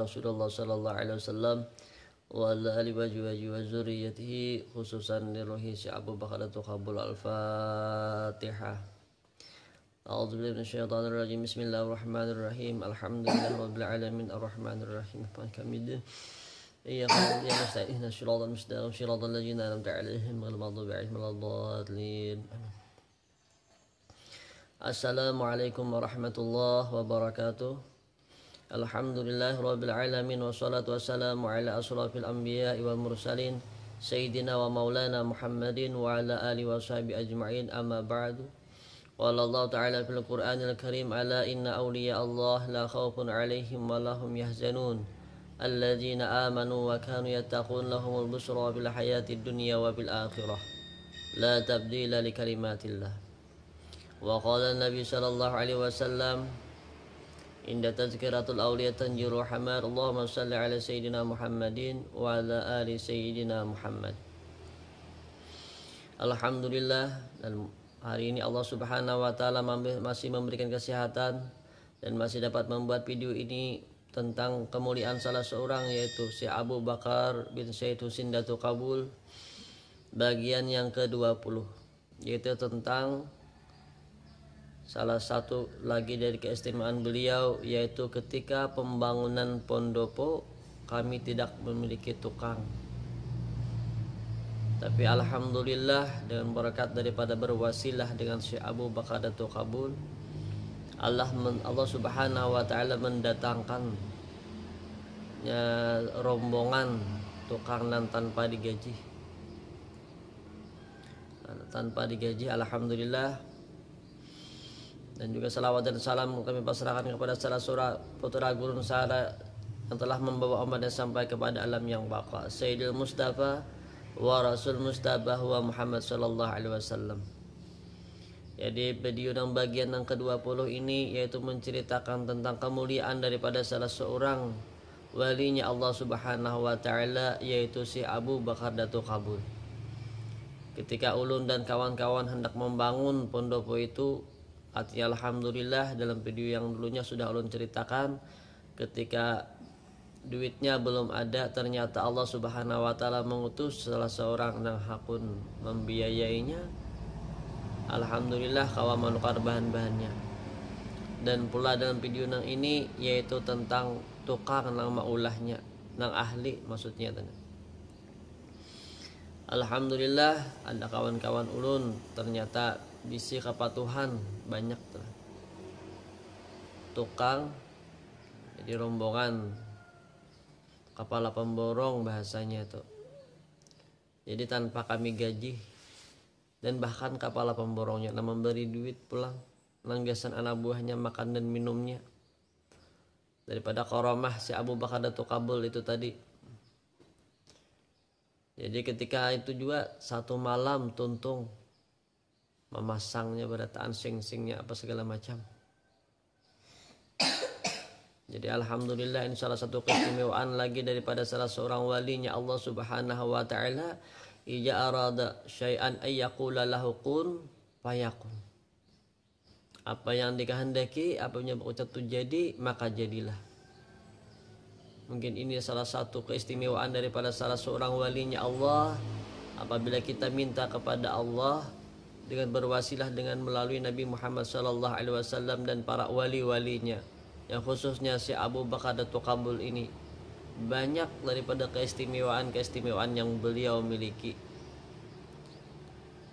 Rasulullah sallallahu alaihi wasallam wa ala alihi wa zurriyyatihi khususan li ruhi si Abu Bakar Qabul. Al-Fatihah. A'udzu billahi minasyaitonir rajim. Bismillahirrahmanirrahim. Alhamdulillahirabbil alamin arrahmanir rahim. Hamidin. إياك نعبد وإياك نستعين اهدنا الصراط المستقيم صراط الذين أنعمت عليهم غير المغضوب عليهم ولا الضالين. Assalamualaikum warahmatullahi wabarakatuh. Alhamdulillah rabbil alamin wassalatu wassalamu ala asrafil anbiya'i wal mursalin sayyidina wa maulana Muhammadin wa ala alihi wa sahbihi ajma'in, amma ba'du. Qala Allah ta'ala fil Qur'anil Karim, ala inna awliya Allah la khawfun 'alaihim wa lahum yahzanun alladzina amanu wa kanu yattaqun lahumul busra bil hayatid dunya wa bil akhirah la tabdila li kalimatillah. Wa qala an-nabi sallallahu alaihi wasallam inda tazkiratul awliya tanjiru hamad. Allahumma salli ala sayyidina Muhammadin wa ala ali sayyidina Muhammad. Alhamdulillah, dan hari ini Allah Subhanahu wa taala masih memberikan kesehatan dan masih dapat membuat video ini tentang kemuliaan salah seorang, yaitu si Abu Bakar bin Said Husin Datuk Qabul, bagian yang ke-20, yaitu tentang salah satu lagi dari keistimewaan beliau, yaitu ketika pembangunan Pondopo kami tidak memiliki tukang, tapi alhamdulillah dengan berkat daripada berwasilah dengan Syekh Abu Bakar Datuk Qabul, Allah Subhanahu wa taala mendatangkan rombongan tukang nan tanpa digaji. Alhamdulillah. Dan juga salawat dan salam kami pasrahkan kepada salah seorang putra gurun sahara yang telah membawa umatnya sampai kepada alam yang baqa, Sayyidil Mustafa wa Rasul Mustafa wa Muhammad sallallahu alaihi wasallam. Jadi video yang bagian yang ke-20 ini yaitu menceritakan tentang kemuliaan daripada salah seorang walinya Allah Subhanahu wa taala, yaitu si Abu Bakar Datuk Qabul. Ketika ulun dan kawan-kawan hendak membangun pondopo itu, artinya alhamdulillah dalam video yang dulunya sudah ulun ceritakan, ketika duitnya belum ada, ternyata Allah Subhanahu wa taala mengutus salah seorang yang hakun membiayainya. Alhamdulillah kawan menukar bahan-bahannya. Dan pula dalam video nang ini yaitu tentang tukang nang maulahnya, nang ahli maksudnya. Alhamdulillah ada kawan-kawan ulun ternyata bisi kepatuhan banyak tuh tukang, jadi rombongan kepala pemborong bahasanya tuh. Jadi tanpa kami gaji, dan bahkan kepala pemborongnya memberi duit pulang nanggasan anak buahnya makan dan minumnya daripada karamah si Abu Bakar Datuk Qabul itu tadi. Jadi ketika itu juga satu malam tuntung memasangnya berataan sing-singnya apa segala macam. Jadi alhamdulillah ini salah satu keistimewaan lagi daripada salah seorang walinya Allah Subhanahu wa taala. Ija arada syai'an ayyaqula lahu kun fayakun. Apa yang dikehendaki, apa yang berucap itu jadi, maka jadilah. Mungkin ini salah satu keistimewaan daripada salah seorang walinya Allah. Apabila kita minta kepada Allah dengan berwasilah dengan melalui Nabi Muhammad sallallahu alaihi wasallam dan para wali-walinya, yang khususnya si Abu Bakar Datuk Qabul ini, banyak daripada keistimewaan yang beliau miliki.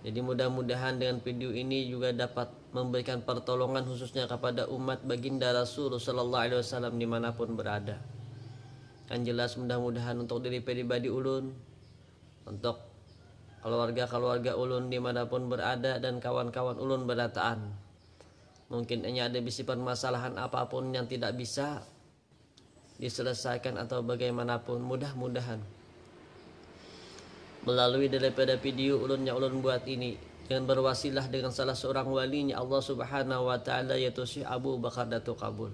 Jadi mudah-mudahan dengan video ini juga dapat memberikan pertolongan khususnya kepada umat baginda Rasul sallallahu alaihi wasallam dimanapun berada. Kan jelas mudah-mudahan untuk diri pribadi ulun, untuk keluarga-keluarga ulun dimanapun berada, dan kawan-kawan ulun berataan. Mungkin hanya ada bisi permasalahan apapun yang tidak bisa diselesaikan atau bagaimanapun, mudah-mudahan melalui daripada video ulun yang ulun buat ini dengan berwasilah dengan salah seorang walinya Allah Subhanahu wa taala, yaitu Syekh Abu Bakar Datuk Qabul.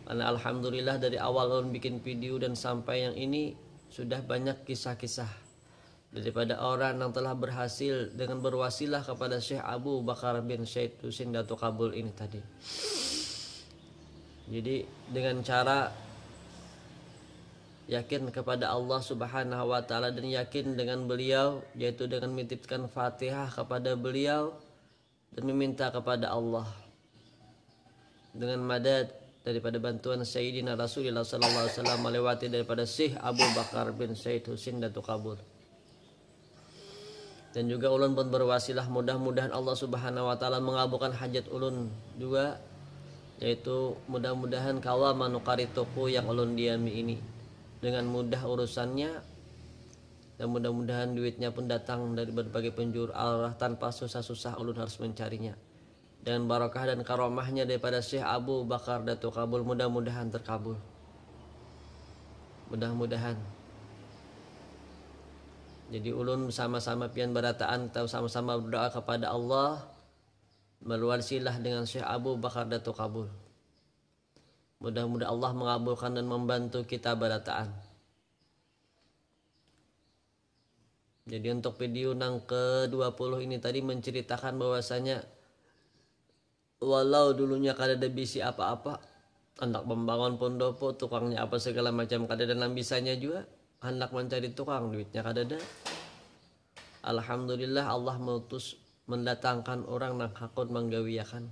Karena alhamdulillah dari awal ulun bikin video dan sampai yang ini sudah banyak kisah-kisah daripada orang yang telah berhasil dengan berwasilah kepada Syekh Abu Bakar bin Said Husin Datuk Qabul ini tadi. Jadi dengan cara yakin kepada Allah Subhanahu wa taala dan yakin dengan beliau, yaitu dengan menitipkan Fatihah kepada beliau dan meminta kepada Allah dengan madad daripada bantuan Sayyidina Rasulullah sallallahu alaihi wasallam melewati daripada Syekh Abu Bakar bin Said Husin Datuk Kabul. Dan juga ulun pun berwasilah mudah-mudahan Allah Subhanahu wa taala mengabulkan hajat ulun juga, yaitu mudah-mudahan kawa manukari toko yang ulun diami ini dengan mudah urusannya, dan mudah-mudahan duitnya pun datang dari berbagai penjuru arah tanpa susah-susah ulun harus mencarinya. Dan barakah dan karomahnya daripada Syekh Abu Bakar Datuk Kabul mudah-mudahan terkabul. Mudah-mudahan. Jadi ulun bersama-sama pian berataan atau sama-sama berdoa kepada Allah berwasilah dengan Syekh Abu Bakar Datuk Kabul. Mudah-mudahan Allah mengabulkan dan membantu kita berataan. Jadi untuk video yang ke-20 ini tadi menceritakan bahwasanya walau dulunya kada ada bisi apa-apa, hendak membangun pondopo, tukangnya apa segala macam kada ada bisanya juga, hendak mencari tukang duitnya kada ada. Alhamdulillah Allah mengutus mendatangkan orang nang hakun menggawiakan.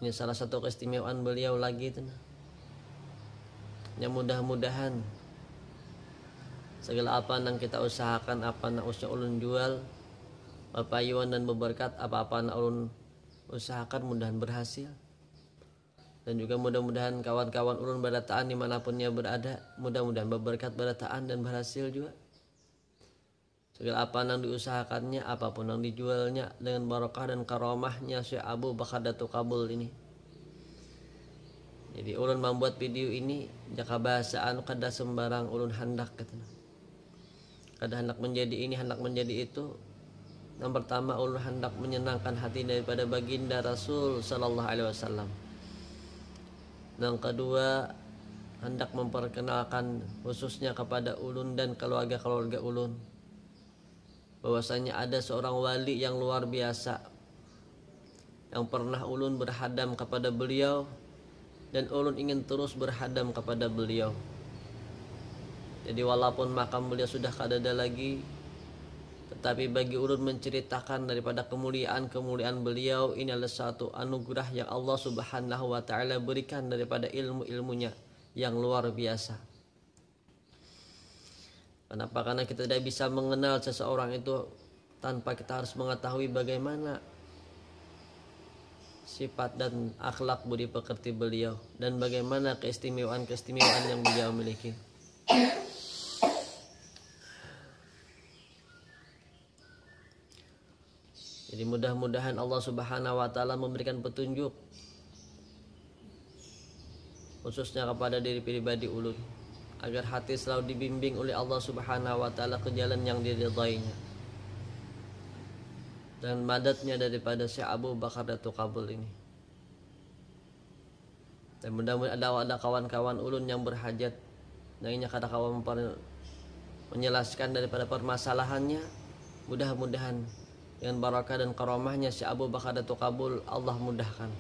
Ini salah satu keistimewaan beliau lagi itu. Ya mudah-mudahan segala apa yang kita usahakan, apa yang usaha ulun jual, papayuan dan berberkat, apa-apa yang ulun usahakan mudahan berhasil. Dan juga mudah-mudahan kawan-kawan ulun berataan dimanapunnya berada, mudah-mudahan berberkat berataan dan berhasil juga. Segala apa yang diusahakannya, apapun yang dijualnya dengan barakah dan karomahnya Syekh Abu Bakar Datuk Kabul ini. Jadi ulun membuat video ini jaka bahasaan kada sembarang ulun hendak gitu. Kada hendak menjadi ini, hendak menjadi itu. Yang pertama ulun hendak menyenangkan hati daripada baginda Rasul sallallahu alaihi wasallam. Yang kedua hendak memperkenalkan khususnya kepada ulun dan keluarga-keluarga ulun bahwasanya ada seorang wali yang luar biasa yang pernah ulun berhadam kepada beliau dan ulun ingin terus berhadam kepada beliau. Jadi walaupun makam beliau sudah kada ada lagi, tetapi bagi ulun menceritakan daripada kemuliaan-kemuliaan beliau, ini adalah satu anugerah yang Allah Subhanahu wa taala berikan daripada ilmu-ilmunya yang luar biasa. Kenapa? Karena kita tidak bisa mengenal seseorang itu tanpa kita harus mengetahui bagaimana sifat dan akhlak budi pekerti beliau dan bagaimana keistimewaan-keistimewaan yang beliau miliki. Jadi mudah-mudahan Allah Subhanahu wa taala memberikan petunjuk khususnya kepada diri pribadi ulun agar hati selalu dibimbing oleh Allah Subhanahu wa taala ke jalan yang diridainya. Dan madatnya daripada Syekh Abu Bakar Datuk Kabul ini. Dan mudah-mudahan ada kawan-kawan ulun yang berhajat nangnya kada kawan menjelaskan daripada permasalahannya, mudah-mudahan dengan barakah dan karomahnya Syekh Abu Bakar Datuk Kabul Allah mudahkan.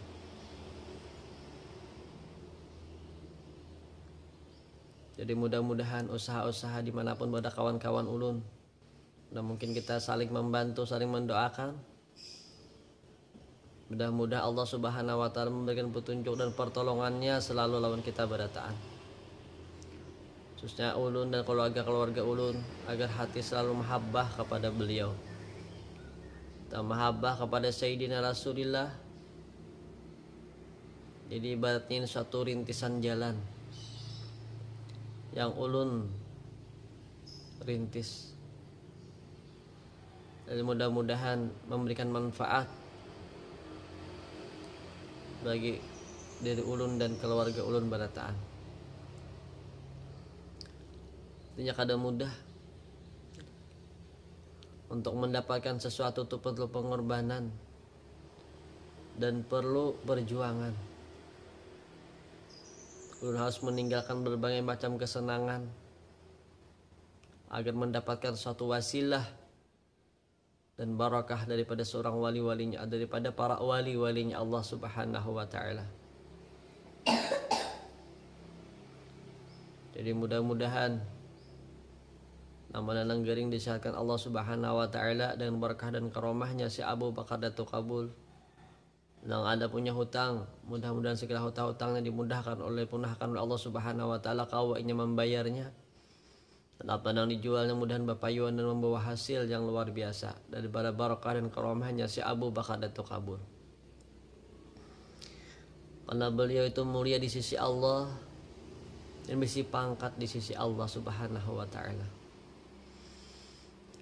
Jadi mudah-mudahan usaha-usaha dimanapun ada kawan-kawan ulun, dan mungkin kita saling membantu, saling mendoakan. Mudah-mudahan Allah Subhanahu wa taala memberikan petunjuk dan pertolongannya selalu lawan kita berataan. Khususnya ulun dan keluarga-keluarga ulun agar hati selalu mahabbah kepada beliau. Dan mahabbah kepada Sayyidina Rasulullah. Jadi ibaratnya ini suatu rintisan jalan yang ulun rintis. Dan mudah-mudahan memberikan manfaat bagi diri ulun dan keluarga ulun berataan. Artinya kada mudah untuk mendapatkan sesuatu itu perlu pengorbanan dan perlu perjuangan. Ulun harus meninggalkan berbagai macam kesenangan agar mendapatkan suatu wasilah dan barakah daripada seorang wali-walinya, daripada para wali-walinya Allah Subhanahu wa taala. Jadi mudah-mudahan nama dan Langgering disehatkan Allah Subhanahu wa taala dengan berkah dan karomahnya si Abu Bakar Datuk Kabul. Yang ada punya hutang, mudah-mudahan segala hutang-hutangnya dimudahkan oleh Allah Subhanahu wa taala kawainya membayarnya. Dan apa yang dijualnya mudahan bapayuan dan membawa hasil yang luar biasa daripada barakah dan karomahnya si Abu Bakar Datuk Kabul. Karena beliau itu mulia di sisi Allah dan bisi pangkat di sisi Allah Subhanahu wa taala.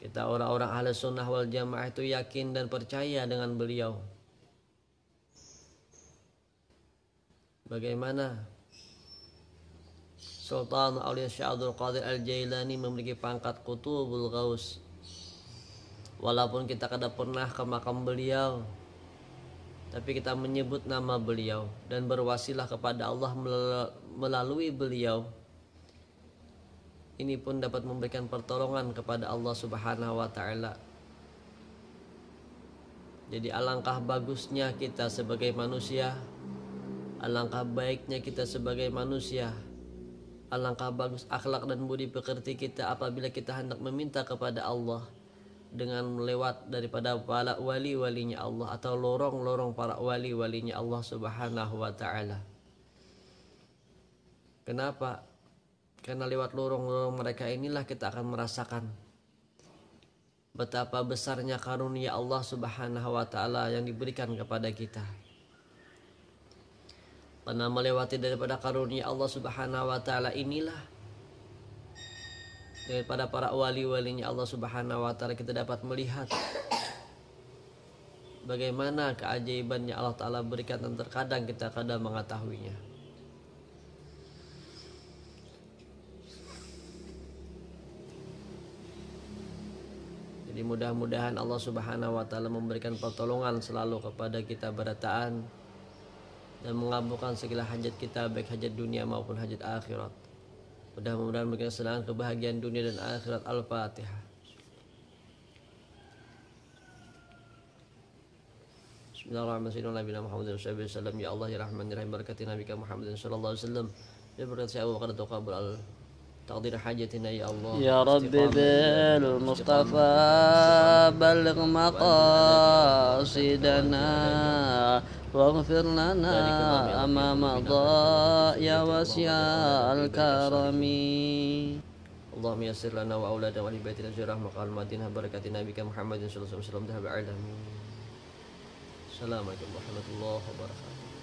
Kita orang-orang ahli sunnah wal jamaah itu yakin dan percaya dengan beliau. Bagaimana Sultan Aulia Syekh Abdul Qadir Al-Jailani memiliki pangkat Qutubul Ghaus. Walaupun kita kada pernah ke makam beliau, tapi kita menyebut nama beliau dan berwasilah kepada Allah melalui beliau. Ini pun dapat memberikan pertolongan kepada Allah Subhanahu wa taala. Jadi alangkah bagusnya kita sebagai manusia, alangkah baiknya kita sebagai manusia, alangkah bagus akhlak dan budi pekerti kita apabila kita hendak meminta kepada Allah dengan melewat daripada para wali-walinya Allah atau lorong-lorong para wali-walinya Allah Subhanahu wa taala. Kenapa? Karena lewat lorong-lorong mereka inilah kita akan merasakan betapa besarnya karunia Allah Subhanahu wa taala yang diberikan kepada kita. Karena melewati daripada karunia Allah Subhanahu wa taala inilah daripada para wali-walinya Allah Subhanahu wa taala kita dapat melihat bagaimana keajaibannya Allah taala berikan dan terkadang kita kadang mengetahuinya. Jadi mudah-mudahan Allah Subhanahu wa taala memberikan pertolongan selalu kepada kita berataan dan mengabulkan segala hajat kita, baik hajat dunia maupun hajat akhirat. Mudah-mudahan memberikan kesenangan kebahagiaan dunia dan akhirat. Al-Fatihah. Bismillahirrahmanirrahim. Nabi Muhammad SAW. Ya Allah ya Rahman ya Rahim, berkati Nabi Muhammad sallallahu alaihi wasallam. Ya berkati Abu Bakar Tuqabul al تقدير حاجتنا يا الله يا رب بالمصطفى بلغ مقاصدنا واغفر لنا أمام ضاء واسع الكرم اللهم يسر لنا وأولادنا وأهل بيتنا زيارة مقام المدينة بركة نبيك محمد صلى الله عليه وسلم ذهب علم السلام عليكم ورحمة الله وبركاته.